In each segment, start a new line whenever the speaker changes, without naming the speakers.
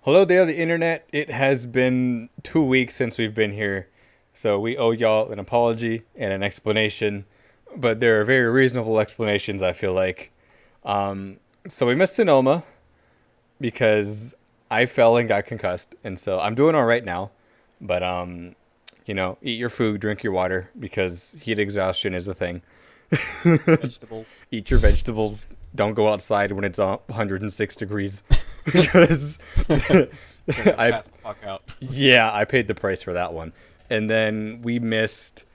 Hello there, the internet. It has been 2 weeks since we've been here, so we owe y'all an apology and an explanation, but there are very reasonable explanations, I feel like. So we missed Sonoma because I fell and got concussed, and so I'm doing all right now, but eat your food, drink your water, because heat exhaustion is a thing.
Vegetables.
Eat your vegetables. Don't go outside when it's 106 degrees because
They're gonna
I
pass the fuck out.
yeah, I paid the price for that one. And then we missed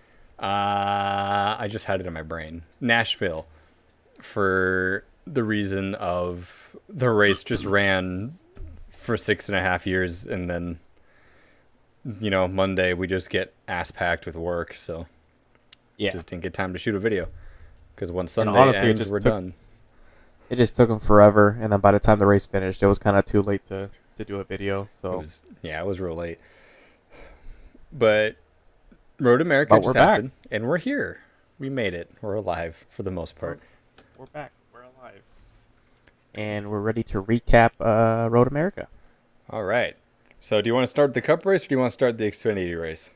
I just had it in my brain. Nashville, for the reason of the race just ran for 6.5 years, and then Monday we just get ass packed with work, so
Yeah,
just didn't get time to shoot a video because once
and
Sunday
honestly,
ends, we're done.
it just took them forever, and then by the time the race finished, it was kind of too late to do a video.
It
So,
was it was real late. But Road America
but
just
we're back.
happened, and we're here. We made it. We're alive for the most
We're,
part.
we're back. We're alive, and we're ready to recap Road America.
All right. So, do you want to start the Cup race, or do you want to start the Xfinity race?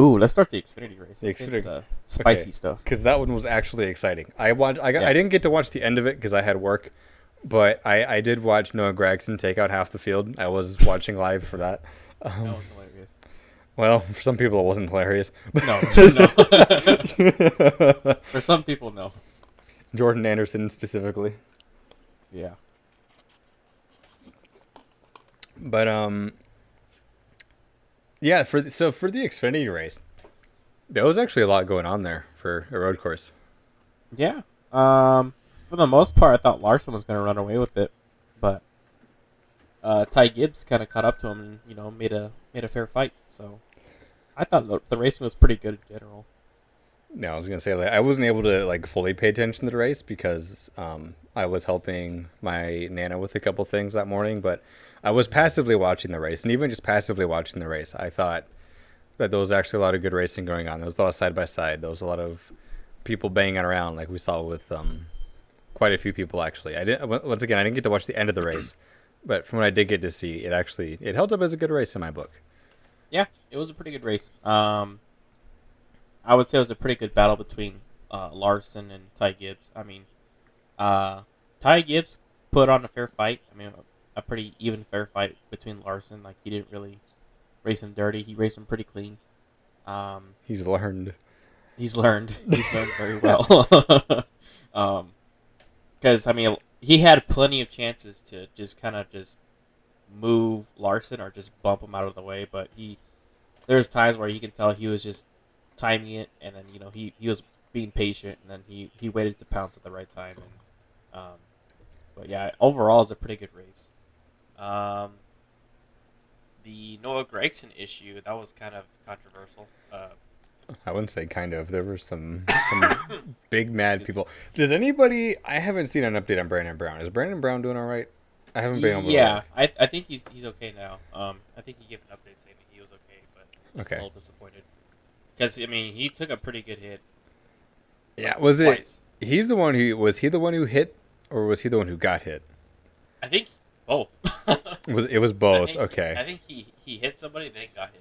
Ooh, let's start the Xfinity race.
The
Let's get into
Xfinity.
the spicy stuff.
Because that one was actually exciting. I
Yeah,
didn't get to watch the end of it because I had work, but I did watch Noah Gragson take out half the field. I was watching live for that.
that
Um,
was hilarious.
well, for some people it wasn't hilarious.
No, no. For some people, no.
Jordan Anderson specifically.
Yeah.
But yeah, for the Xfinity race, there was actually a lot going on there for a road course.
Yeah. For the most part, I thought Larson was going to run away with it, but Ty Gibbs kind of caught up to him and made a fair fight. So I thought the racing was pretty good in general.
No, I was gonna say, like, I wasn't able to like fully pay attention to the race because I was helping my nana with a couple things that morning, but I was passively watching the race, and even just passively watching the race, I thought that there was actually a lot of good racing going on. There was a lot of side by side. There was a lot of people banging around, like we saw with quite a few people actually. Once again, I didn't get to watch the end of the race, but from what I did get to see, it held up as a good race in my book.
Yeah, it was a pretty good race. I would say it was a pretty good battle between Larson and Ty Gibbs. I mean, Ty Gibbs put on a fair fight. I mean, a pretty even fair fight between Larson. Like, he didn't really race him dirty. He raced him pretty clean.
He's learned.
He's learned. He's learned very well. Because I mean, he had plenty of chances to just kind of just move Larson or just bump him out of the way, but there's times where you can tell he was just timing it, and then he was being patient, and then he waited to pounce at the right time. And but yeah, overall it's a pretty good race. The Noah Gragson issue, that was kind of controversial.
I wouldn't say kind of. There were some big mad people. Does anybody? I haven't seen an update on Brandon Brown. Is Brandon Brown doing all right? I haven't been able to
Yeah,
look.
I think he's okay now. I think he gave an update saying that he was okay, but just a
Okay.
little disappointed because I mean he took a pretty good hit.
Yeah. Was it?
Twice.
He's the one who was he the one who hit, or was he the one who got hit?
I think both.
It was both. Okay.
I think he hit somebody then got hit.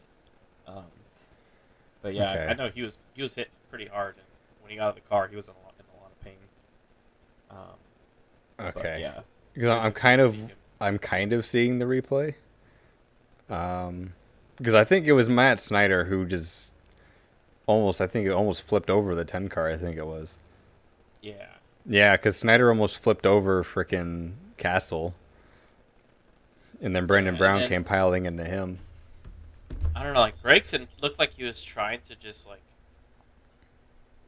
But yeah,
Okay.
I know he was hit pretty hard, and when he got out of the car, he was in a lot of pain. But
Okay.
yeah,
Because I'm kind of seeing the replay. Because I think it was Matt Snyder who just I think it almost flipped over the 10 car. I think it was.
Yeah.
Yeah, because Snyder almost flipped over frickin' Castle, and then Brandon
And
Brown
then,
came piling into him.
I don't know, like Gregson looked like he was trying to just like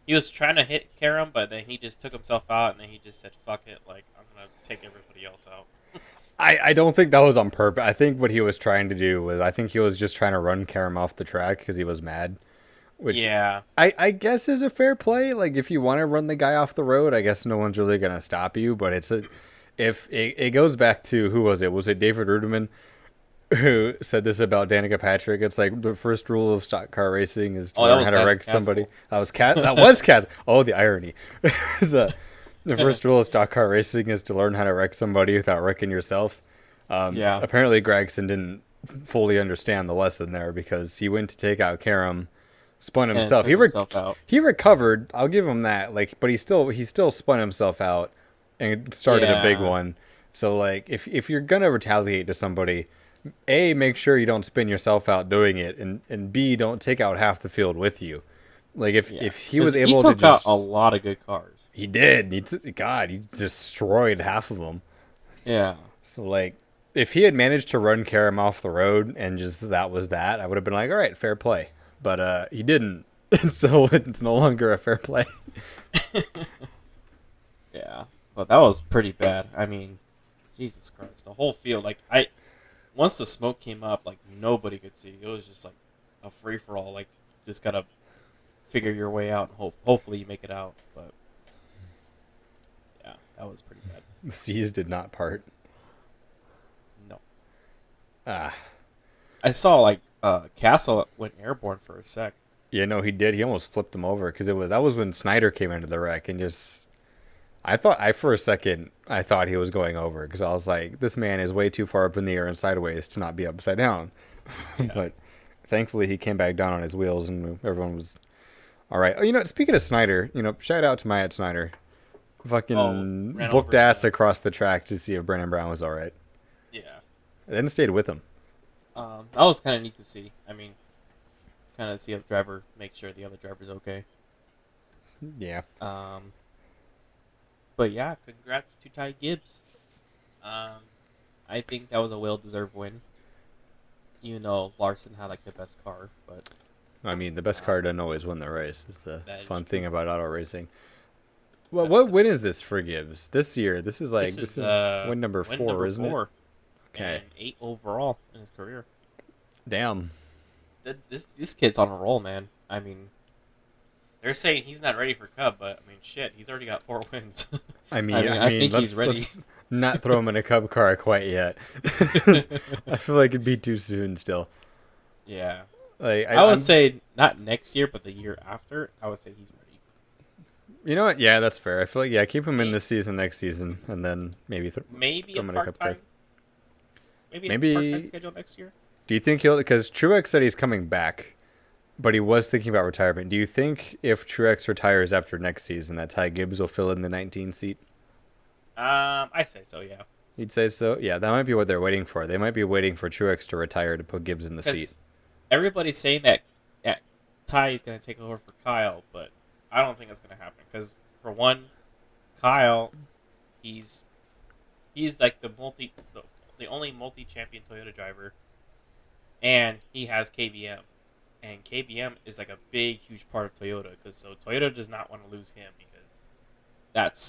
he was trying to hit Karam, but then he just took himself out, and then he just said, "Fuck it, like I'm gonna take everybody else out."
I don't think that was on purpose. I think what he was trying to do was, I think he was just trying to run Karam off the track because he was mad. Which
Yeah,
I guess is a fair play. Like, if you want to run the guy off the road, I guess no one's really gonna stop you. But if it goes back to, who was it? Was it David Ruderman who said this about Danica Patrick? It's like the first rule of stock car racing is to
oh, that
learn
was
how to
Adam
wreck
Castle.
somebody. That was Cat. That was Cat. Oh, the irony. The first rule of stock car racing is to learn how to wreck somebody without wrecking yourself.
Yeah.
Apparently, Gregson didn't fully understand the lesson there because he went to take out Karam, spun
And
himself.
took himself out.
He recovered. I'll give him that. Like, but he still spun himself out and started a big
Yeah.
one. So like, if you're gonna retaliate to somebody, A, make sure you don't spin yourself out doing it, and B, don't take out half the field with you. Like
Yeah.
if he
'Cause
was
he
able to
took out a
just,
lot of good cars.
he did. God, he destroyed half of them.
Yeah.
So like, if he had managed to run Karam off the road and just that was that, I would have been like, all right, fair play. But he didn't, so it's no longer a fair play.
Yeah. But that was pretty bad. I mean, Jesus Christ. The whole field, like, once the smoke came up, like, nobody could see. It was just, like, a free-for-all. Like, just gotta figure your way out and hopefully you make it out. But, yeah, that was pretty bad.
The seas did not part.
No.
Ah,
I saw, like, Castle went airborne for a sec.
yeah, no, he did. He almost flipped him over because that was when Snyder came into the wreck and just. For a second I thought he was going over because I was like, this man is way too far up in the air and sideways to not be upside down.
Yeah.
But thankfully he came back down on his wheels and everyone was all right. Oh, you know, speaking of Snyder, shout out to Myatt Snyder. Fucking
ran
booked
over,
ass across the track to see if Brandon Brown was all right.
Yeah.
And then stayed with him.
That was kind of neat to see. I mean, kind of see a driver make sure the other driver's okay.
Yeah.
But yeah, congrats to Ty Gibbs. I think that was a well-deserved win. Larson had like the best car, but
I mean, the best car doesn't always win the race. Is the
that is
fun
true.
thing about auto racing. Well, what win is this for Gibbs this year? This is win number four, isn't it? Okay.
And 8 overall in his career.
Damn.
This kid's on a roll, man. I mean, they're saying he's not ready for Cub, but I mean, shit, he's already got 4 wins.
I mean,
I think he's ready.
Let's not throw him in a Cub car quite yet. I feel like it'd be too soon still.
Yeah.
Like
I would say not next year, but the year after, I would say he's ready.
You know what? Yeah, that's fair. I feel like keep him in this season, next season, and then maybe
maybe
throw
a
him in a Cup car.
part-time. Maybe a part-time schedule next year.
Do you think because Truex said he's coming back, but he was thinking about retirement. Do you think if Truex retires after next season, that Ty Gibbs will fill in the 19 seat?
I say so, yeah.
You'd say so? Yeah, that might be what they're waiting for. They might be waiting for Truex to retire to put Gibbs in the seat.
Everybody's saying that Ty is going to take over for Kyle, but I don't think that's going to happen. Because, for one, Kyle, he's like the only multi-champion Toyota driver, and he has KBM. And KBM is like a big, huge part of Toyota. So Toyota does not want to lose him because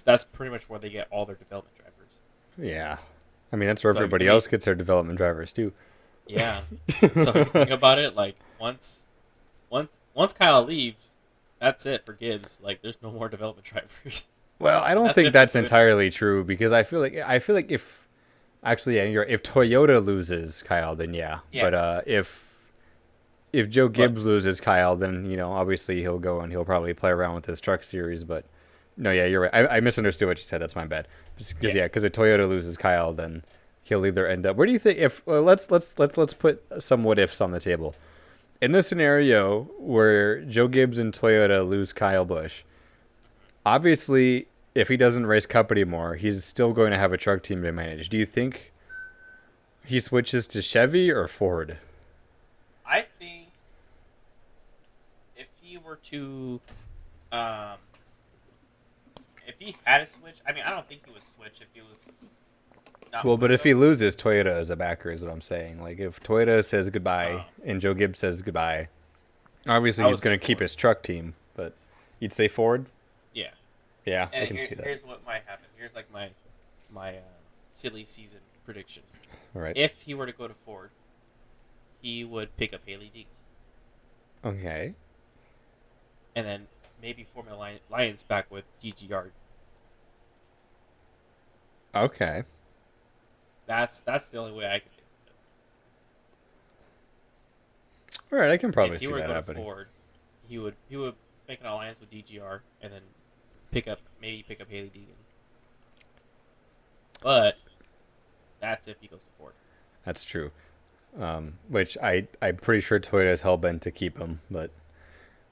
that's pretty much where they get all their development drivers.
Yeah. I mean, that's where everybody
I mean,
else gets their development drivers, too.
Yeah. So if you think about it, like, once Kyle leaves, that's it for Gibbs. Like, there's no more development drivers.
Well, I don't think that's entirely true because I feel like if actually, yeah, if Toyota loses Kyle, then yeah. But if Joe Gibbs loses Kyle, then obviously he'll go and he'll probably play around with his truck series. But no, yeah, you're right. I misunderstood what you said. That's my bad. Because if Toyota loses Kyle, then he'll either end up. Where do you think? If let's put some what ifs on the table. In the scenario where Joe Gibbs and Toyota lose Kyle Busch, obviously, if he doesn't race Cup anymore, he's still going to have a truck team to manage. Do you think he switches to Chevy or Ford?
I think if he were to, if he had a switch, I mean, I don't think he would switch if he was.
Well, but if he loses Toyota as a backer, is what I'm saying. Like, if Toyota says goodbye and Joe Gibbs says goodbye, obviously he's going to keep his truck team. But you'd say Ford?
Yeah.
Yeah, I can see that.
Here's what might happen. Here's like my silly season prediction.
All right.
If he were to go to Ford, he would pick up Haley Deegan.
Okay.
And then maybe form an alliance back with DGR.
Okay.
That's the only way I can think of it.
All right, I can probably see
if he were
that
to go
happening.
To Ford, he would make an alliance with DGR and then pick up Haley Deegan. But That's if he goes to Ford.
That's true. Which I'm pretty sure Toyota is hell bent to keep him, but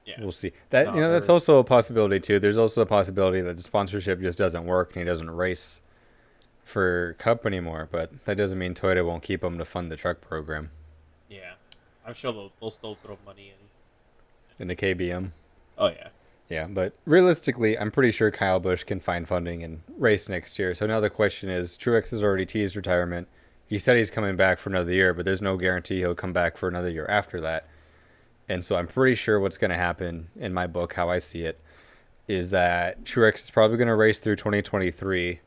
Yeah.
we'll see. That
No,
that's
they're
also a possibility too. There's also a possibility that the sponsorship just doesn't work and he doesn't race for Cup anymore. But that doesn't mean Toyota won't keep him to fund the truck program
yeah. I'm sure they'll still throw money
in the KBM.
Oh yeah.
Yeah, but realistically, I'm pretty sure Kyle Busch can find funding and race next year. So now the question is, Truex has already teased retirement. He said he's coming back for another year, but there's no guarantee he'll come back for another year after that. And so I'm pretty sure what's going to happen in my book, how I see it, is that Truex is probably going to race through 2023.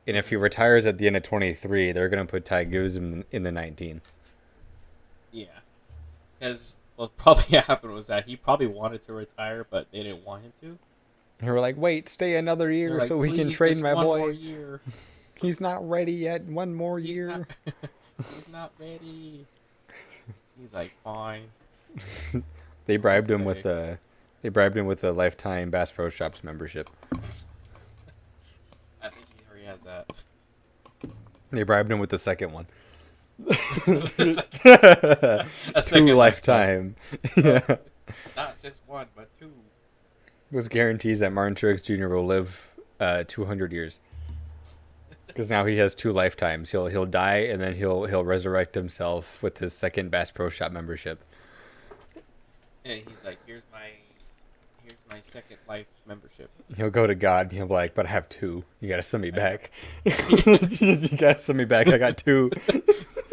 And if he retires at the end of 23, they're going to put Ty Gibbs in the 19.
Yeah. Because what probably happened was that he probably wanted to retire, but they didn't want him to.
And we're like, wait, stay another year
Like,
so we can
"Please,
train
just
my
one
boy.
more year.
He's not ready yet. One more
He's
year.
not, he's not ready." He's like, "Fine."
They bribed him with
Stay.
a lifetime Bass Pro Shops membership.
I think he already has that.
They bribed him with the second one.
A
Two
second
lifetime. Yeah.
Not just one, but two.
This guarantees that Martin Truex Jr. will live 200 years. Because now he has two lifetimes. He'll die and then he'll resurrect himself with his second Bass Pro Shop membership.
And he's like, here's my second life membership.
He'll go to God and he'll be like, but I have two. You gotta send me back. You gotta send me back. I got two.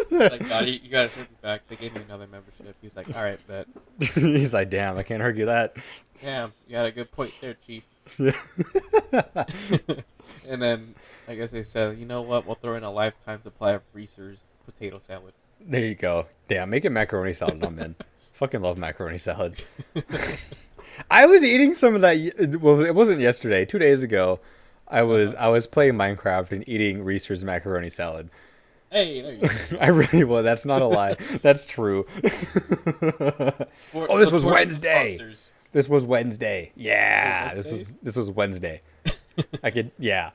Like, God, you gotta send me back. They gave me another membership. He's like, all right, bet.
He's like, damn, I can't argue that.
Damn, you got a good point there, Chief.
Yeah.
And then I guess they said, you know what? We'll throw in a lifetime supply of Reese's potato salad.
There you go. Damn, make it macaroni salad, I'm in. Fucking love macaroni salad. I was eating some of that. Well, it wasn't yesterday. 2 days ago, I was playing Minecraft and eating Reese's macaroni salad.
Hey, there you go.
I really was. That's not a lie. That's true. Oh, this was Wednesday.
Sponsors.
This was Wednesday. Yeah,
Wednesdays?
this was Wednesday. I could, yeah.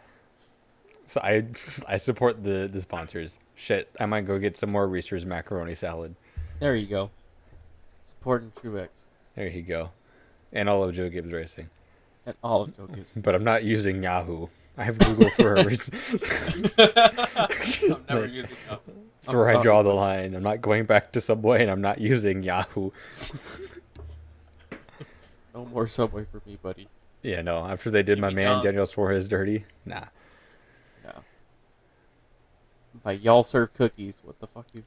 So I support the sponsors. Shit, I might go get some more Reese's macaroni salad.
There you go. Supporting Truex.
There you go. And all of Joe Gibbs Racing.
And all of Joe Gibbs.
But I'm not using Yahoo. I have Google for a reason.
I'm never using Yahoo.
That's where I draw the line. I'm not going back to Subway, and I'm not using Yahoo.
No more Subway for me, buddy.
Yeah, no. After they did my
Jimmy
man
John's.
Daniel Suarez dirty, nah.
No. Like, y'all serve cookies. What the fuck you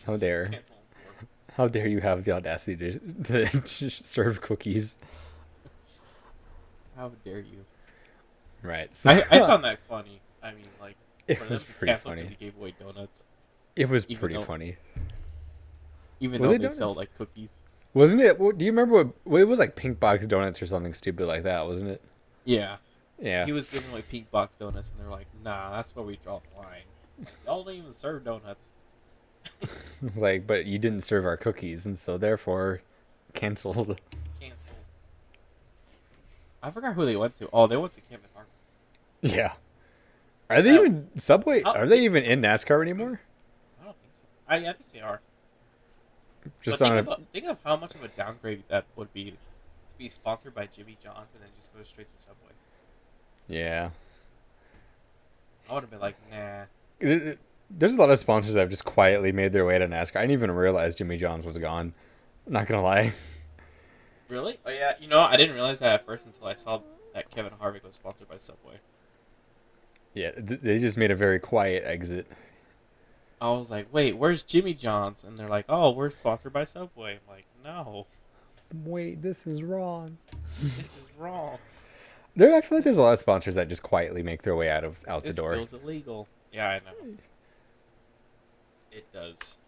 How dare?
cancel them for?
How dare you have the audacity to serve cookies?
How dare you?
Right. So
I found that funny. I mean, like,
it
for them
was
to
pretty
cancel 'cause
funny.
he gave away donuts.
It was
even
pretty
though-
funny.
Even
Was
though
it
they sell,
donuts?
like, cookies.
Wasn't it? Do you remember what? Well, it was like Pink Box Donuts or something stupid like that, wasn't it?
Yeah.
Yeah.
He was giving away pink box donuts, and they're like, nah, that's where we draw the line. Like, y'all don't even serve donuts.
Like, but you didn't serve our cookies, and so therefore, canceled.
Cancel. I forgot who they went to. Oh, they went to Kevin Hart.
Yeah. Are they even Subway?
I'll-
Are they even in NASCAR anymore?
I don't think so. I think they are.
Just
But
on a.
think of how much of a downgrade that would be to be sponsored by Jimmy John's and then just go straight to Subway.
Yeah.
I would have been like, nah.
There's a lot of sponsors that have just quietly made their way to NASCAR. I didn't even realize Jimmy John's was gone. I'm not gonna lie.
Really? Oh yeah. You know, I didn't realize that at first until I saw that Kevin Harvick was sponsored by Subway.
Yeah, they just made a very quiet exit.
I was like, wait, where's Jimmy John's? And they're like, oh, we're sponsored by Subway. I'm like, no,
Wait, this is wrong.
this is wrong.
I feel like there's a lot of sponsors that just quietly make their way out the
This
door.
feels illegal. Yeah, I know. It does.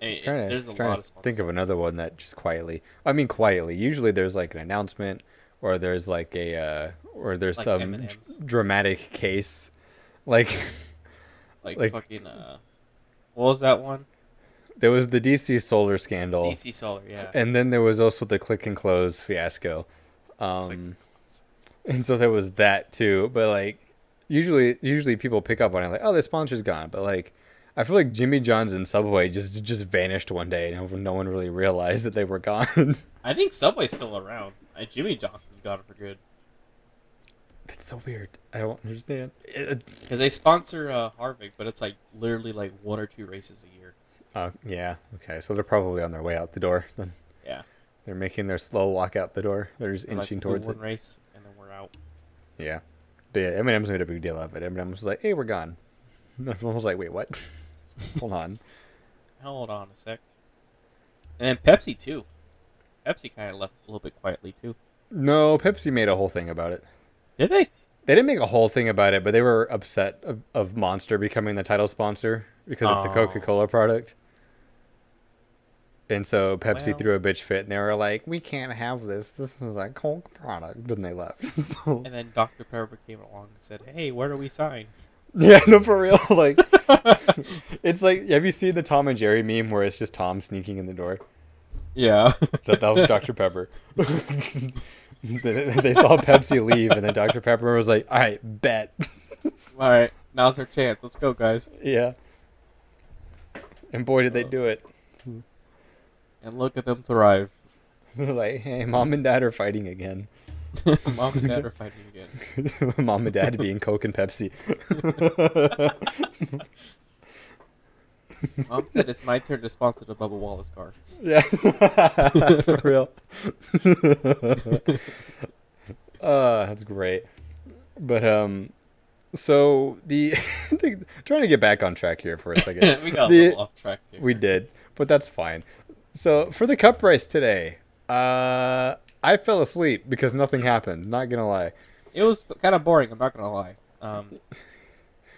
There's a lot of sponsors.
Think of another one that just quietly. I mean, quietly. Usually, there's like an announcement, or there's like or there's
Like
some
M&Ms.
dramatic case, like
like fucking what was that one?
there was the DC Solar scandal,
DC Solar, yeah.
and then there was also the Click and Close fiasco,
It's like-
and so there was that too. But like, Usually people pick up on it like, oh, the sponsor's gone, but like, I feel like Jimmy John's and Subway just vanished one day, and no one really realized that they were gone.
I think Subway's still around. Jimmy John's is gone for good.
That's so weird. I don't understand.
Because they sponsor Harvick, but it's like literally like 1 or 2 races a year.
Yeah. Okay, so they're probably on their way out the door. Then
Yeah.
they're making their slow walk out the door. They're just inching
like,
towards
one
it.
race, and then we're out.
Yeah. But yeah, Eminem's made a big deal of it. Eminem was like, "Hey, we're gone." And everyone was like, "Wait, what?" Hold on.
Hold on a sec. And then Pepsi, too. Pepsi kind of left a little bit quietly, too.
No, Pepsi made a whole thing about it.
Did they?
They didn't make a whole thing about it, but they were upset of Monster becoming the title sponsor because it's a Coca-Cola product. And so Pepsi threw a bitch fit, and they were like, "We can't have this. This is a Coke product," and they left. So,
And then Dr. Pepper came along and said, "Hey, where do we sign?"
yeah, no, for real. Like, it's like, have you seen the Tom and Jerry meme where it's just Tom sneaking in the door?
Yeah.
That was Dr. Pepper. They saw Pepsi leave, and then Dr. Pepper was like, "All right, bet."
All right, now's our chance. Let's go, guys.
Yeah. And boy, did they do it.
And look at them thrive.
They're like, "Hey, mom and dad are fighting again."
Mom and Dad are fighting again.
Mom and dad being Coke and Pepsi.
Mom said it's my turn to sponsor the Bubba Wallace car.
Yeah. For real. That's great. But so trying to get back on track here for a second.
We got a little off track there.
We did, but that's fine. So for the cup race today, I fell asleep because nothing happened. Not gonna lie.
It was kind of boring. I'm not gonna lie.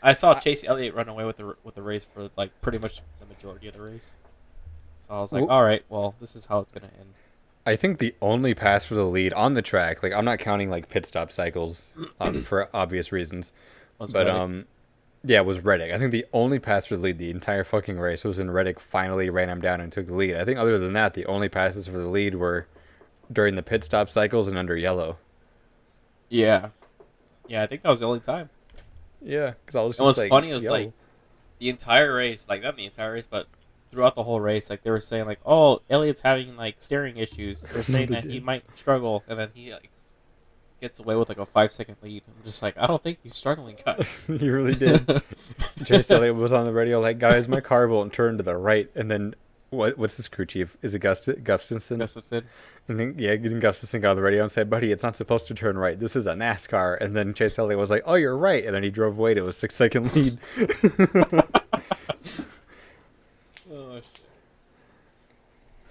I saw Chase Elliott run away with the race for like pretty much the majority of the race. So I was like, all right, well, this is how it's gonna end.
I think the only pass for the lead on the track, like I'm not counting like pit stop cycles, for obvious reasons, but
Reddick.
yeah, it was Reddick. I think the only pass for the lead the entire fucking race was when Reddick finally ran him down and took the lead. I think other than that, the only passes for the lead were during the pit stop cycles and under yellow.
Yeah, I think that was the only time.
Yeah, because I was.
And what's
like,
funny was like the entire race, like not the entire race, but throughout the whole race, like they were saying like, oh, Elliott's having like steering issues. They're saying that he might struggle, and then he like gets away with like a 5-second lead. I'm just like, I don't think he's struggling, guys.
He really did. Chase Elliott was on the radio like, "Guys, my car won't turn to the right," and then what's his crew chief? Is it Gustafson? And then, yeah, getting Gustafson got on the radio and said, "Buddy, it's not supposed to turn right. This is a NASCAR." And then Chase Elliott was like, "Oh, you're right." And then he drove away to a 6-second lead.
Oh shit.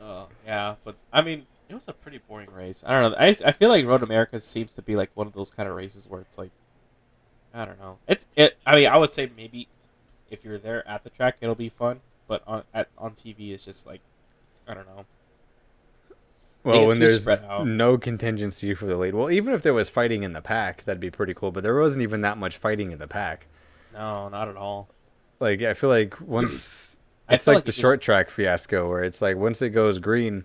Oh yeah, but I mean, it was a pretty boring race. I don't know. I feel like Road America seems to be like one of those kind of races where it's like, I don't know. I mean, I would say maybe if you're there at the track, it'll be fun. But on TV, it's just like, I don't know.
Well, when there's no contingency for the lead. Well, even if there was fighting in the pack, that'd be pretty cool. But there wasn't even that much fighting in the pack.
No, not at all.
Like, I feel like once... It's like the short track fiasco where it's like once it goes green,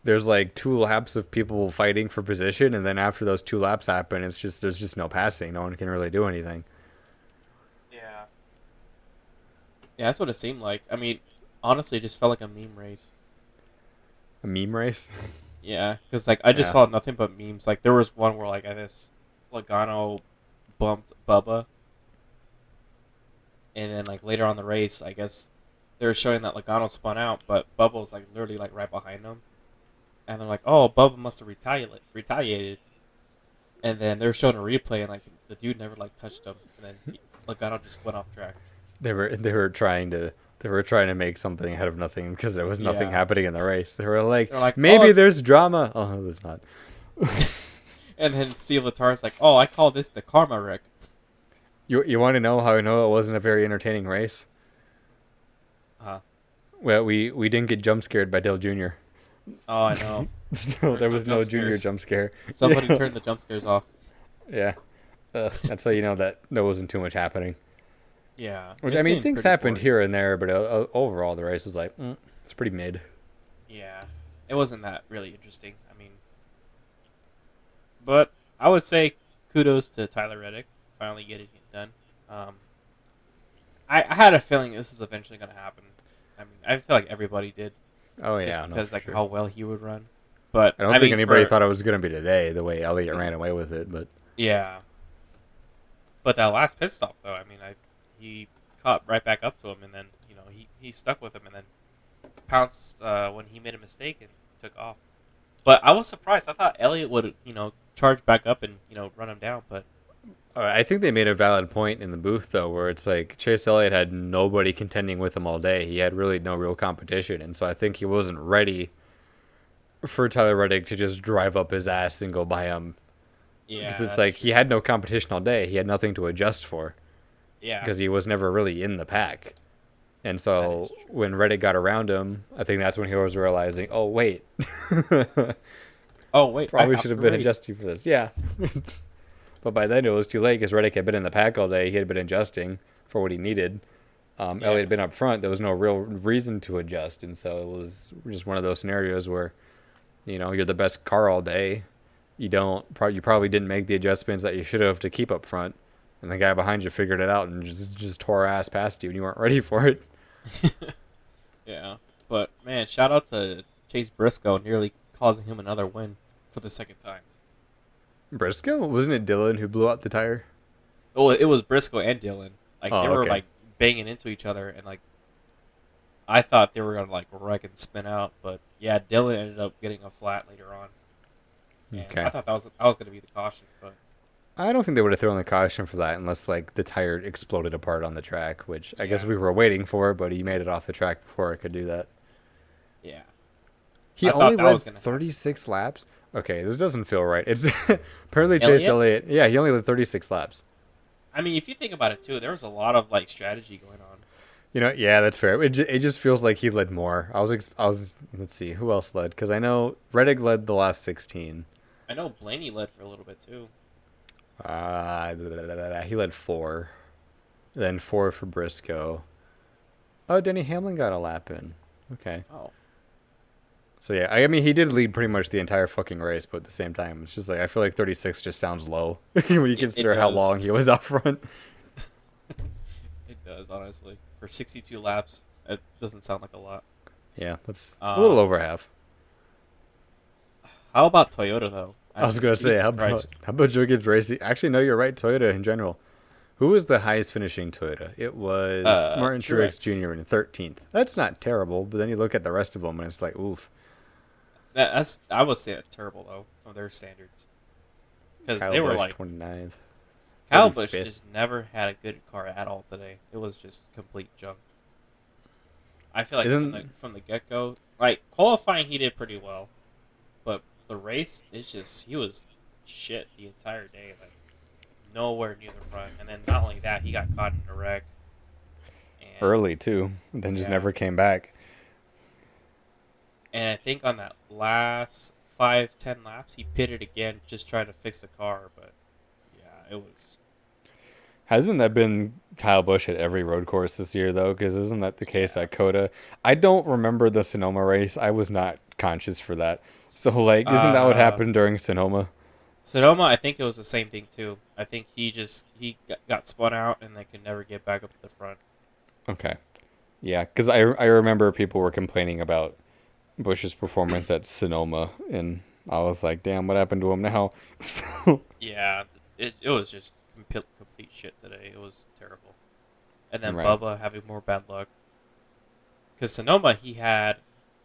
there's like 2 laps of people fighting for position. And then after those 2 laps happen, there's just no passing. No one can really do anything.
Yeah. Yeah, that's what it seemed like. I mean, honestly, it just felt like a meme race.
A meme race?
Yeah, because like I just saw nothing but memes. Like there was one where like I guess Logano bumped Bubba, and then like later on the race, I guess they were showing that Logano spun out, but Bubba was like literally like right behind him, and they're like, "Oh, Bubba must have retaliated," and then they were showing a replay, and like the dude never like touched him, and then Logano just went off track.
They were trying to make something out of nothing because there was nothing happening in the race. They were like maybe there's drama. Oh, it was not.
And then Steve Latar's like, "Oh, I call this the karma wreck."
You want to know how I know it wasn't a very entertaining race? Well, we didn't get jump scared by Dale Jr.
Oh, I know.
So there was no Junior jump scare.
Somebody turned the jump scares off.
Yeah. That's how you know that there wasn't too much happening.
Yeah.
Which, I mean, things happened here and there, but overall the race was like, it's pretty mid.
Yeah. It wasn't that really interesting. I mean, but I would say kudos to Tyler Reddick finally getting it done. Um, I had a feeling this is eventually going to happen. I mean, I feel like everybody did,
Oh
just
yeah, no,
because
for
like
sure.
how well he would run. But
I don't
I
think
mean,
anybody
for
thought it was going to be today, the way Elliott ran away with it. But
yeah, but that last pit stop though, I mean, he caught right back up to him, and then he stuck with him, and then pounced when he made a mistake and took off. But I was surprised. I thought Elliott would charge back up and run him down, but
I think they made a valid point in the booth though, where it's like Chase Elliott had nobody contending with him all day. He had really no real competition, and so I think he wasn't ready for Tyler Reddick to just drive up his ass and go by him, because
yeah,
it's
that's
like he
true.
had no competition all day. He had nothing to adjust for
Yeah,
because he was never really in the pack. And
that is
so
true.
when Reddick got around him, I think that's when he was realizing, oh wait,
Oh wait, I
probably
have
should have
to
been
race.
adjusting for this. Yeah, but by then it was too late because Reddick had been in the pack all day. He had been adjusting for what he needed.
Yeah,
Elliott had been up front. There was no real reason to adjust, and so it was just one of those scenarios where you're the best car all day. You probably didn't make the adjustments that you should have to keep up front, and the guy behind you figured it out and just tore ass past you, and you weren't ready for it.
yeah. But man, shout out to Chase Briscoe nearly causing him another win for the second time.
Briscoe, wasn't it Dylan who blew out the tire?
Oh, it was Briscoe and Dylan. Like they
Oh,
were
okay.
like banging into each other, and like I thought they were gonna like wreck and spin out, but yeah, Dylan ended up getting a flat later on, and I
Okay.
thought that was gonna be the caution, but
I don't think they would have thrown the caution for that unless like the tire exploded apart on the track, which I guess
yeah,
we were waiting for, but he made it off the track before I could do that.
yeah,
He
I
only
thought that
led
was gonna happen.
36 laps. Okay, this doesn't feel right. It's apparently Chase
Elliot,
Elliott. Yeah, he only led 36 laps.
I mean, if you think about it too, there was a lot of like strategy going on.
Yeah, that's fair. It just feels like he led more. Let's see, who else led? Because I know Reddick led the last 16.
I know Blaney led for a little bit too.
He led four. Then four for Briscoe. Oh, Denny Hamlin got a lap in. Okay.
Oh,
So yeah, I mean he did lead pretty much the entire fucking race, but at the same time, it's just like I feel like 36 just sounds low when you
it
consider how
does.
long he was out front.
It does, honestly. For 62 laps, it doesn't sound like a lot.
Yeah, that's a little
Um,
over half.
how about Toyota though?
I
I
was
mean,
gonna say,
Jesus Christ.
how about Joe Gibbs Racing? Actually, no, you're right. Toyota in general. Who was the highest finishing Toyota? It was Martin Truex
Truex.
Jr. in 13th. That's not terrible, but then you look at the rest of them and it's like, oof.
That's I would say that's terrible though from their standards because
Kyle
they were
Busch
like
29th,
Kyle Busch
35th.
just never had a good car at all today. It was just complete junk. I feel like from the
Isn't
from the get go, like qualifying, he did pretty well, but the race is just he was shit the entire day. Like nowhere near the front, and then not only that, he got caught in a wreck, and
early too, then just
yeah,
never came back.
and I think on that last 5-10 laps, he pitted again, just trying to fix the car, but yeah, it
Hasn't
was
that been Kyle Busch at every road course this year though? Because isn't that the case
yeah.
at Coda? I don't remember the Sonoma race. I was not conscious for that. So like, isn't that what
Uh,
happened during Sonoma?
Sonoma, I think it was the same thing too. I think he got spun out and they could never get back up to the front.
Okay. Yeah, because I remember people were complaining about Bush's performance at Sonoma, and I was like, damn, what happened to him now? So,
Yeah, it was just complete shit today. It was terrible. And then
right.
Bubba having more bad luck because Sonoma he had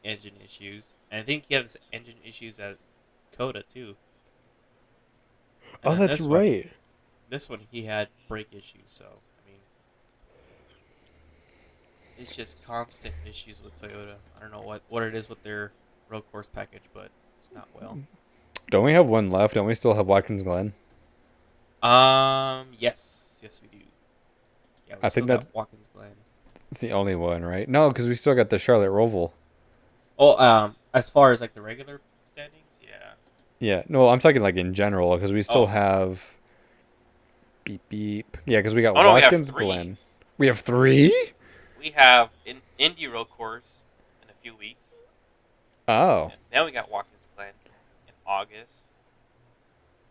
engine issues, and I think he had engine issues at Coda too. And
Oh,
then
that's right.
this one he had brake issues. So I mean, it's just constant issues with Toyota. I don't know what it is with their road course package, but it's not well.
Don't we have one left? Don't we still have Watkins Glen?
Yes, we do. Yeah, we
I
still
think that's
got Watkins Glen.
the only one, right? No, because we still got the Charlotte Roval.
Oh, as far as like the regular standings, yeah.
Yeah, no, I'm talking like in general, because we still
Oh,
have beep beep. Yeah, because we got
oh no, we have
Watkins
three.
Glen. We have three?
We have in Indy Road Course in a few weeks,
Oh.
and then we got Watkins Glen in August,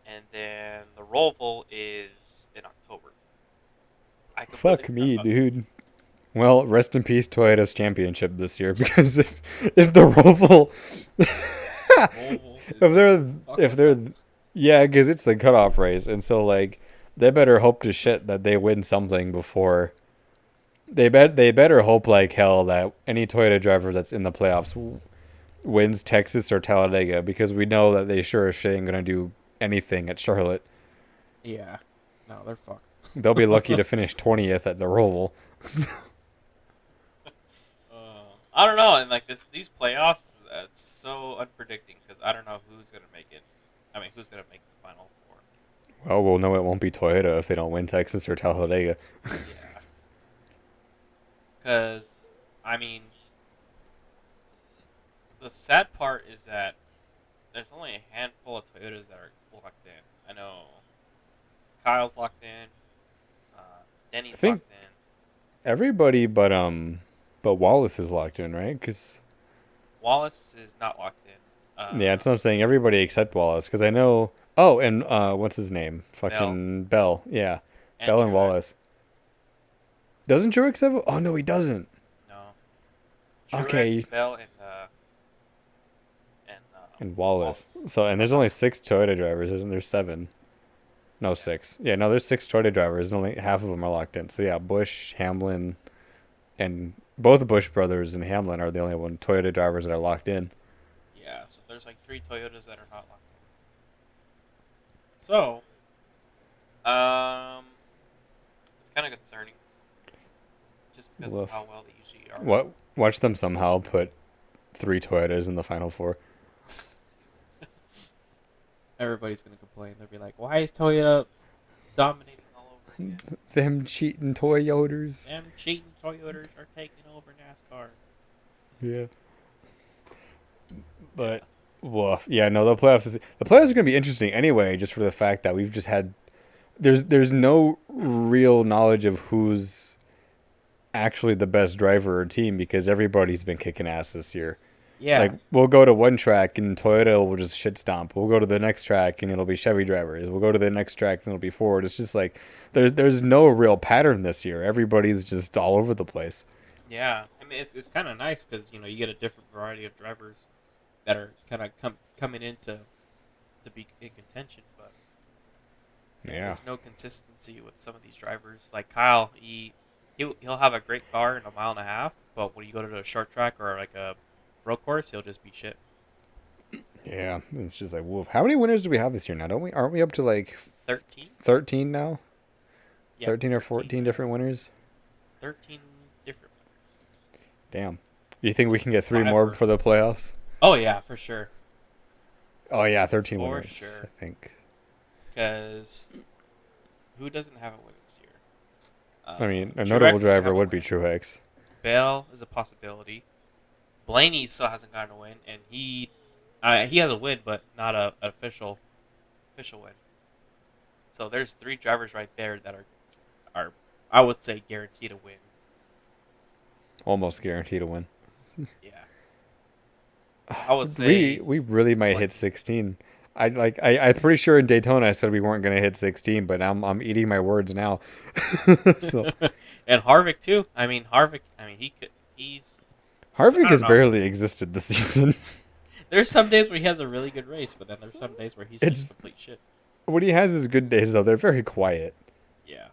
and then the Roval is in October. I completely
Fuck
forgot
me,
about that.
dude. Well, rest in peace, Toyota's championship this year. Because if the Roval,
Roval is
if
what
they're
the fuck
if
was that?
they're yeah, because it's the cutoff race, and so like they better hope to shit that they win something before they better hope like hell that any Toyota driver that's in the playoffs wins Texas or Talladega, because we know that they sure as shit ain't gonna do anything at Charlotte.
Yeah. No, they're fucked.
They'll be lucky to finish 20th at the Roval.
I don't know, and like these playoffs, it's so unpredicting because I don't know who's gonna make it. I mean, who's gonna make the final four?
Well, we'll know it won't be Toyota if they don't win Texas or Talladega.
Yeah, because I mean, the sad part is that there's only a handful of Toyotas that are locked in. I know Kyle's locked in,
I
Denny's
think
locked in.
everybody but Wallace is locked in, right? Because
Wallace is not locked in.
yeah, that's what I'm saying. Everybody except Wallace, because I know. Oh, and what's his name?
Bell
Fucking Bell. Yeah,
and
Bell and
Truex.
Wallace. Doesn't Truex have? Oh no, he doesn't.
No, Truex,
Okay,
Bell, and
and Wallace.
Wallace.
So and there's only 6 Toyota drivers, isn't there? 7. No,
Yeah.
6. Yeah, no, there's 6 Toyota drivers, and only half of them are locked in. So yeah, Bush, Hamlin, and both Bush brothers and Hamlin are the only one Toyota drivers that are locked in.
Yeah, so there's like 3 Toyotas that are not locked in. So, um, it's kind of concerning, just because of
Woof.
how well they usually are.
What? Watch them somehow put 3 Toyotas in the final four.
Everybody's gonna complain. They'll be like, "Why is Toyota dominating all over again?
Them cheating Toyotas.
Them cheating Toyotas are taking over NASCAR."
Yeah.
Yeah,
But woof. Yeah, no, the playoffs are gonna be interesting anyway, just for the fact that we've just had there's no real knowledge of who's actually the best driver or team, because everybody's been kicking ass this year.
yeah,
Like we'll go to one track and Toyota will just shit stomp. We'll go to the next track and it'll be Chevy drivers. We'll go to the next track and it'll be Ford. It's just like there's no real pattern this year. Everybody's just all over the place.
yeah. I mean, it's kind of nice because you get a different variety of drivers that are kind of coming into to be in contention, but
Yeah.
there's no consistency with some of these drivers. Like Kyle, he'll have a great car in a mile and a half, but when you go to a short track or like a road course, he'll just be shit.
Yeah. It's just like woof. How many winners do we have this year now? Don't we? Aren't we up to like
13?
13 now?
Yeah,
13 or
13.
14 different winners?
13 different.
Damn. Do you think we can get 3
Five
more
were-
for the playoffs?
Oh yeah, for sure.
Oh yeah, 13
For
winners.
sure.
I think.
Because who doesn't have a win this year?
I mean, a
Truex
notable
doesn't
driver
have a
would be
win.
Truex.
Bell is a possibility. Blaney still hasn't gotten a win, and he has a win, but not an official win. So there's 3 drivers right there that are I would say guaranteed to win.
Almost guaranteed to win.
Yeah, I would say
We really might hit
Blaney.
16. I'm pretty sure in Daytona I said we weren't gonna hit 16, but I'm eating my words now. So
And Harvick too. I mean Harvick. I mean he could. I
Harvick
don't
has
know.
barely existed this season.
There's some days where he has a really good race, but then there's some days where he's just
It's
complete shit.
When he has his good days though, they're very quiet.
Yeah.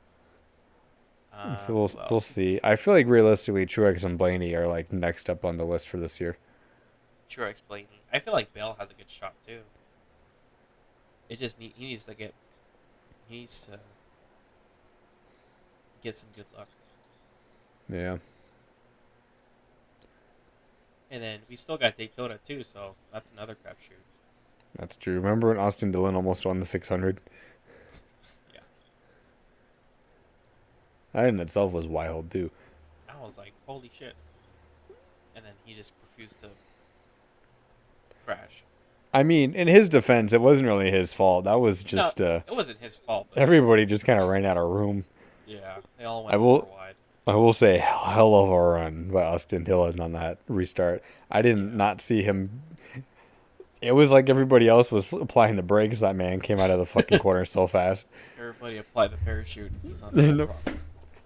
So
Who
we'll
else?
see. I feel like realistically, Truex and Blaney are like next up on the list for this year.
Truex, Blaney. I feel like Bell has a good shot too. It just he needs to get some good luck,
Yeah,
and then we still got Daytona too, so that's another crapshoot.
that's true. Remember when Austin Dillon almost won the 600?
Yeah,
That in itself was wild too.
I was like, holy shit, and then he just refused to crash.
I mean, in his defense, it wasn't really his fault. That was
No,
just
it wasn't his fault. But
everybody just kind of ran out of room.
yeah, they all
I
went
will-
over wide.
I will say, hell of a run by Austin Dillon on that restart. I didn't
Yeah.
not see him. It was like everybody else was applying the brakes. That man came out of the fucking corner so fast.
Everybody applied the parachute. He's on
You
the
know-
rock.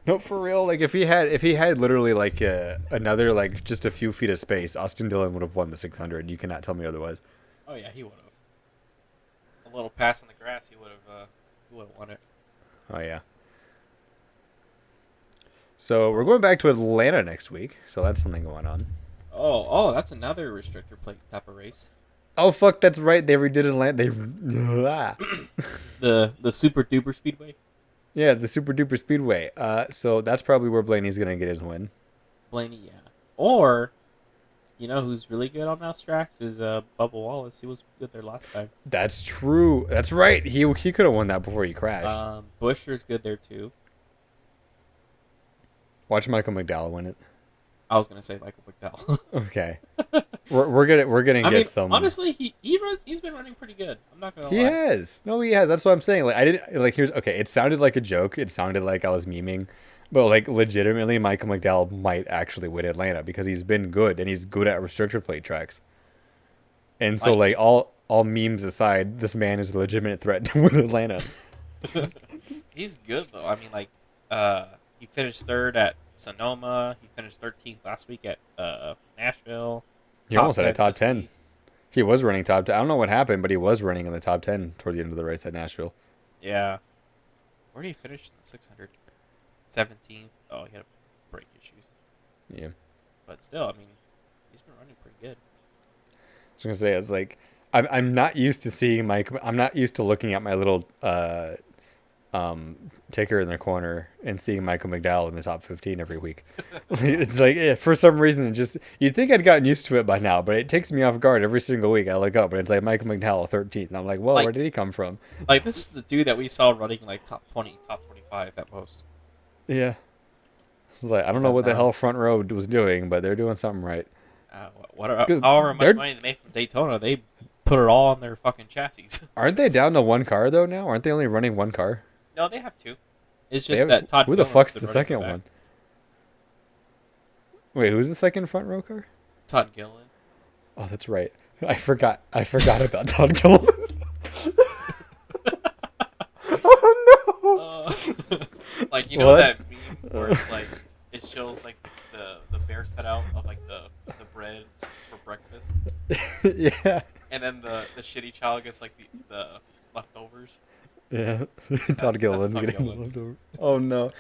No, for real. Like if he had literally like another like just a few feet of space, Austin Dillon would have won the 600. You cannot tell me otherwise.
Oh yeah, he would have. A little pass in the grass, he would have. He would have won it.
Oh yeah. So we're going back to Atlanta next week. So that's something going on.
That's another restrictor plate type of race.
Oh fuck, that's right. They redid Atlanta.
The super duper speedway.
Yeah, the Super Duper Speedway. So that's probably where Blaney's gonna get his win.
Blaney, yeah. Or, you know who's really good on mouse tracks is Bubba Wallace. He was good there last time.
That's true. That's right. He could have won that before he crashed.
Buscher's good there too.
Watch Michael McDowell win it.
I was gonna say Michael McDowell.
Okay. We're gonna get some.
Honestly, he's been running pretty good. I'm not gonna lie.
He has. No, he has. That's what I'm saying. Like I didn't like. Here's okay. It sounded like a joke. It sounded like I was memeing, but like legitimately, Michael McDowell might actually win Atlanta because he's been good and he's good at restrictor plate tracks. And so like all memes aside, this man is a legitimate threat to win Atlanta.
He's good though. I mean, like, he finished third at Sonoma. He finished 13th last week at Nashville.
He almost had a top 10. He was running top 10. I don't know what happened, but he was running in the top 10 toward the end of the race at Nashville.
Yeah. Where did he finish in the 600? 17th. Oh, he had brake issues.
Yeah.
But still, I mean, he's been running pretty good.
I was gonna say, it's like I'm not used to seeing Mike. I'm not used to looking at my little ticker in the corner and seeing Michael McDowell in the top 15 every week. It's like, yeah, for some reason, it just, you'd think I'd gotten used to it by now, but it takes me off guard every single week. I look up and it's like Michael McDowell 13th, and I'm like, whoa,
Like-
where did he come from?
Like, this is the dude that we saw running, like, top 20, top 25 at most.
Yeah. It's like, I don't know what the hell front row was doing, but they're doing something right.
However much money they made from Daytona, they put it all on their fucking chassis.
Aren't they down to one car though now? Aren't they only running one car?
No, they have two. It's just that Todd.
Who the
Gilliland's
fuck's
been
the
running
second
the back.
one? Wait, who's the second front row car?
Todd Gilliland.
Oh, that's right. I forgot about Todd Gilliland. Oh no!
Like, you know
What?
that meme where it's like it shows like the bear cutout of like the bread for breakfast,
Yeah.
and then the shitty child gets like the leftovers.
Yeah. Todd
That's
Gilliland's
Todd
getting
Gilliland.
left over. Oh no.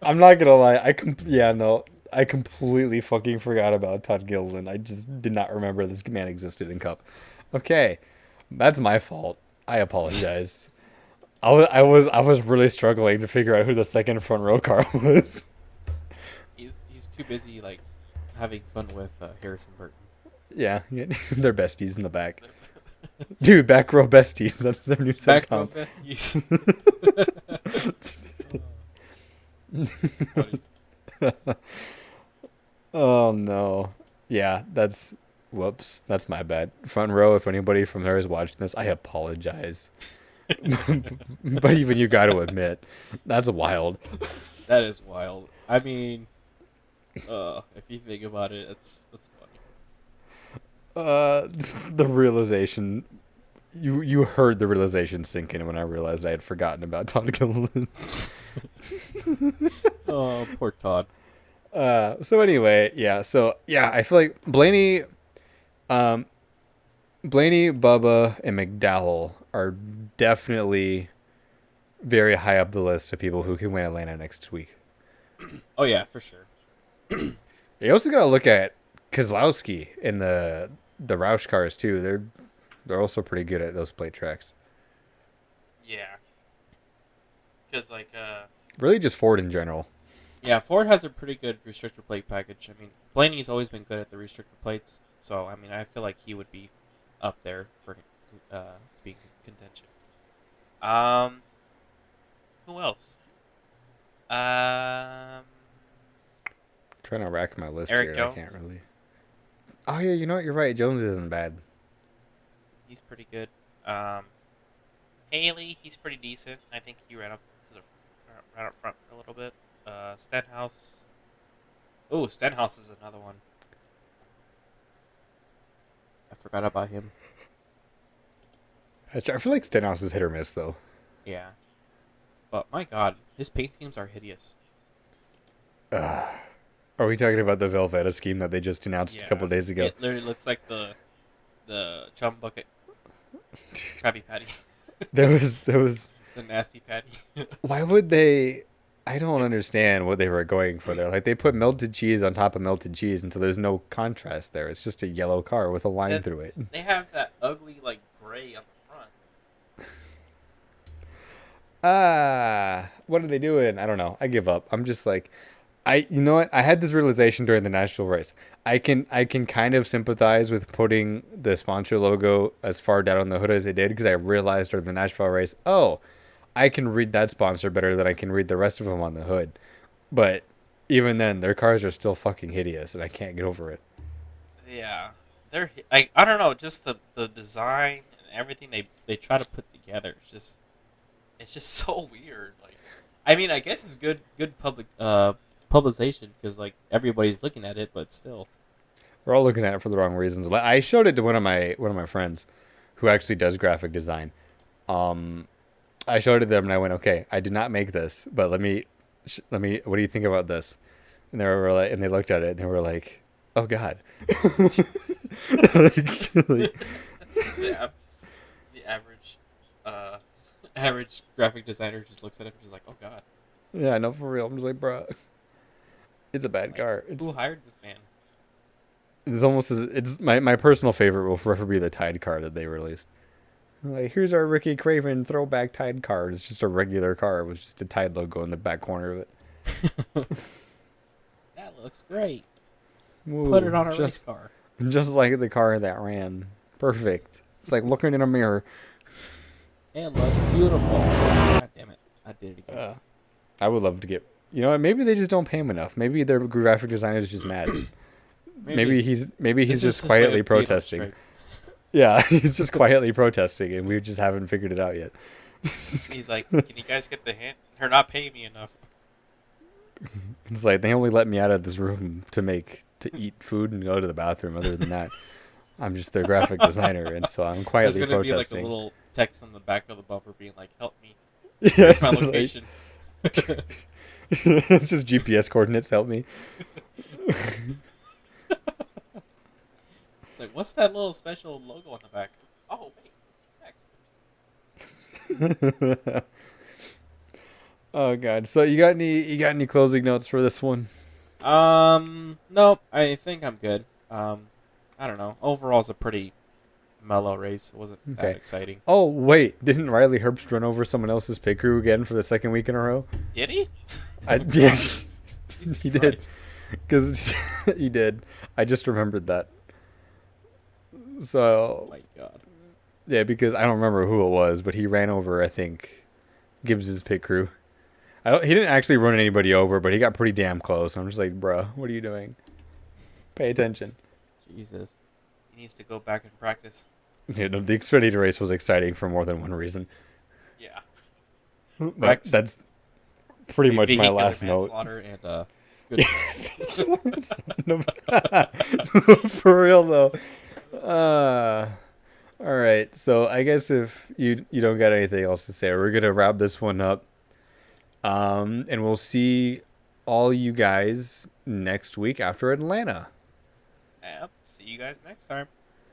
I'm not gonna lie. I completely fucking forgot about Todd Gilliland. I just did not remember this man existed in Cup. Okay. That's my fault. I apologize. I was really struggling to figure out who the second front row car was.
He's too busy like having fun with Harrison Burton.
Yeah, they're besties in the back. Dude, back row besties. That's their new
Back row
sitcom.
besties.
Oh no. Yeah, whoops. That's my bad. Front row, if anybody from there is watching this, I apologize. But even you got to admit, that's wild.
That is wild. I mean, if you think about it, that's funny.
The realization, you heard the realization sink in when I realized I had forgotten about Todd Gilliland.
Oh, poor Todd.
So anyway, yeah. So yeah, I feel like Blaney, Bubba, and McDowell are definitely very high up the list of people who can win Atlanta next week.
Oh yeah, for sure.
You also gotta look at Kozlowski in the Roush cars too. They're also pretty good at those plate tracks.
Yeah. Because like
Really, just Ford in general.
yeah, Ford has a pretty good restrictor plate package. I mean, Blaney's always been good at the restrictor plates, so I mean, I feel like he would be up there for to be in contention. Who else?
Trying to rack my list
Eric
here.
Jones.
I can't really. Oh yeah, you know what? You're right. Jones isn't bad.
He's pretty good. Haley, he's pretty decent. I think he ran up front for a little bit. Stenhouse. Oh, Stenhouse is another one. I forgot about him.
I feel like Stenhouse is hit or miss though.
Yeah. But my god, his paint schemes are hideous.
Are we talking about the Velveeta scheme that they just announced a couple
Yeah,
days ago?
it literally looks like the chum bucket Krabby Patty,
There was.
the nasty patty.
Why would they? I don't understand what they were going for there. Like they put melted cheese on top of melted cheese, and so there's no contrast there. It's just a yellow car with a line
And
through it.
they have that ugly like gray on the front.
What are they doing? I don't know. I give up. I'm just like, you know what? I had this realization during the national race. I can kind of sympathize with putting the sponsor logo as far down on the hood as they did because I realized during the Nashville race, oh, I can read that sponsor better than I can read the rest of them on the hood. But even then, their cars are still fucking hideous, and I can't get over it.
Yeah, they're I don't know, just the design and everything they try to put together. It's just so weird. Like, I mean, I guess it's good publication because like everybody's looking at it, but still.
We're all looking at it for the wrong reasons. Like, I showed it to one of my friends, who actually does graphic design. Um, I showed it to them, and I went, "Okay, I did not make this, but let me. What do you think about this?" And they were like, and they looked at it, and they were like, "Oh God." like,
the, av- the average uh average graphic designer just looks at it and just like, oh god,
yeah, no, for real. I'm just like, bro, it's a bad
like
car.
who
It's
hired this man?
it's almost as it's my personal favorite will forever be the Tide car that they released. Like, here's our Ricky Craven throwback Tide car. It's just a regular car with just a Tide logo in the back corner of it.
That looks great. Put it
Woo,
on a race
just
car.
just like the car that ran. Perfect. It's like looking in a mirror.
It looks beautiful. God damn it, I did it again.
I would love to get. You know what? Maybe they just don't pay him enough. Maybe their graphic designer is just mad.
Maybe
Maybe he's
this is
just
his way
quietly
of being on
protesting.
strike.
Yeah, he's just quietly protesting, and we just haven't figured it out yet.
He's like, can you guys get the hint? They're not paying me enough.
It's like they only let me out of this room to eat food and go to the bathroom. Other than that, I'm just their graphic designer, and so I'm
There's
quietly
gonna be like a
protesting.
little text on the back of the bumper being like, "Help me.
Yeah,
Where's my
it's
location?"
it's just GPS coordinates. Help me.
It's like, what's that little special logo on the back? Oh wait, it's text.
Oh God! So you got any closing notes for this one?
Nope. I think I'm good. I don't know. Overall, it's a pretty mellow race. It wasn't that
Okay.
exciting.
Oh wait, didn't Riley Herbst run over someone else's pit crew again for the second week in a row?
Did he?
Yeah,
Jesus
he did
Christ.
because he did. I just remembered that.
Oh
So
my god.
yeah, because I don't remember who it was, but he ran over I think Gibbs's pit crew. He didn't actually run anybody over, but he got pretty damn close. I'm just like, bro, what are you doing? Pay attention.
Jesus. He needs to go back and practice.
You know, the Xfinity race was exciting for more than one reason.
Yeah.
But
Rex,
that's pretty much my
vehicular
last note.
manslaughter and good.
No, for real though. All right. So I guess if you don't got anything else to say, we're gonna wrap this one up. And we'll see all you guys next week after Atlanta.
Yep. See you guys next time.